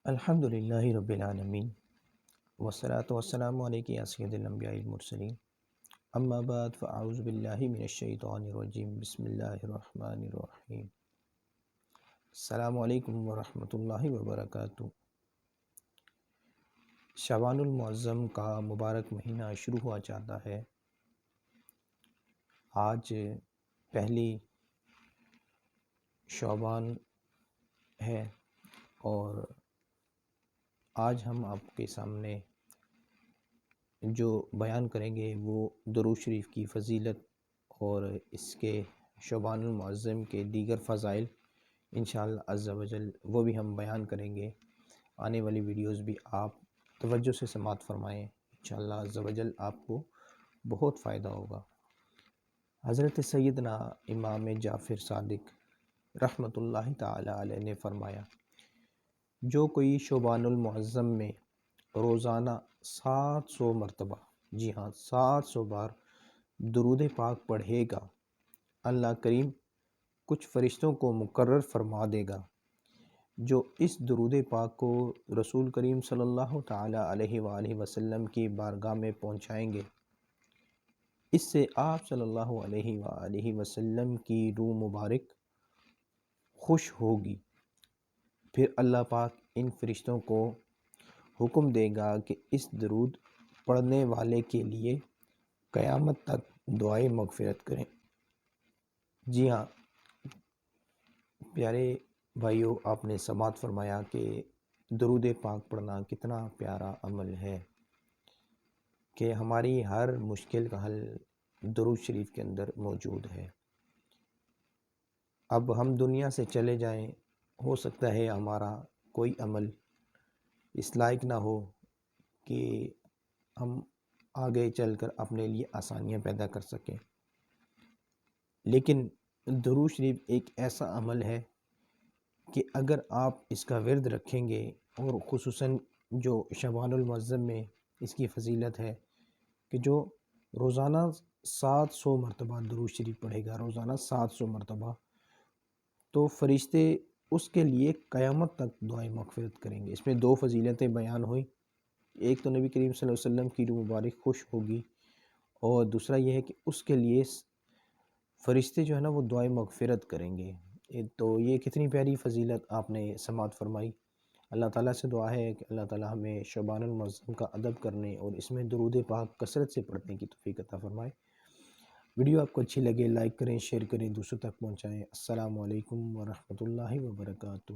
الحمد للہ رب العالمین والصلاة والسلام علیک یا سید الانبیاء المرسلین اما بعد فاعوذ باللہ من الشیطان الرجیم بسم اللہ الرحمن الرحیم السلام علیکم ورحمۃ اللہ وبرکاتہ۔ شعبان المعظم کا مبارک مہینہ شروع ہوا چاہتا ہے۔ آج پہلی شعبان ہے اور آج ہم آپ کے سامنے جو بیان کریں گے وہ درود شریف کی فضیلت اور اس کے شعبان المعظم کے دیگر فضائل انشاءاللہ عز و جل وہ بھی ہم بیان کریں گے۔ آنے والی ویڈیوز بھی آپ توجہ سے سماعت فرمائیں، انشاءاللہ عز و جل آپ کو بہت فائدہ ہوگا۔ حضرت سیدنا امام جعفر صادق رحمۃ اللہ تعالی علیہ نے فرمایا، جو کوئی شعبان المعظم میں روزانہ 700 مرتبہ، جی ہاں 700 بار درود پاک پڑھے گا، اللہ کریم کچھ فرشتوں کو مقرر فرما دے گا جو اس درود پاک کو رسول کریم صلی اللہ تعالی علیہ وآلہ وسلم کی بارگاہ میں پہنچائیں گے۔ اس سے آپ صلی اللہ علیہ وآلہ وسلم کی روح مبارک خوش ہوگی، پھر اللہ پاک ان فرشتوں کو حکم دے گا کہ اس درود پڑھنے والے کے لیے قیامت تک دعائے مغفرت کریں۔ جی ہاں پیارے بھائیوں، آپ نے سماعت فرمایا کہ درود پاک پڑھنا کتنا پیارا عمل ہے کہ ہماری ہر مشکل کا حل درود شریف کے اندر موجود ہے۔ اب ہم دنیا سے چلے جائیں، ہو سکتا ہے ہمارا کوئی عمل اس لائق نہ ہو کہ ہم آگے چل کر اپنے لیے آسانیاں پیدا کر سکیں، لیکن درود شریف ایک ایسا عمل ہے کہ اگر آپ اس کا ورد رکھیں گے، اور خصوصاً جو شعبان المعظم میں اس کی فضیلت ہے کہ جو روزانہ 700 مرتبہ درود شریف پڑھے گا، روزانہ 700 مرتبہ، تو فرشتے اس کے لیے قیامت تک دعائیں مغفرت کریں گے۔ اس میں دو فضیلتیں بیان ہوئیں، ایک تو نبی کریم صلی اللہ علیہ وسلم کی روح مبارک خوش ہوگی، اور دوسرا یہ ہے کہ اس کے لیے فرشتے جو ہے نا وہ دعائیں مغفرت کریں گے۔ تو یہ کتنی پیاری فضیلت آپ نے سماعت فرمائی۔ اللہ تعالیٰ سے دعا ہے کہ اللہ تعالیٰ ہمیں شعبان المعظم کا ادب کرنے اور اس میں درود پاک کثرت سے پڑھنے کی توفیق عطا فرمائے۔ ویڈیو آپ کو اچھی لگے لائک کریں، شیئر کریں، دوسروں تک پہنچائیں۔ السلام علیکم ورحمۃ اللہ وبرکاتہ۔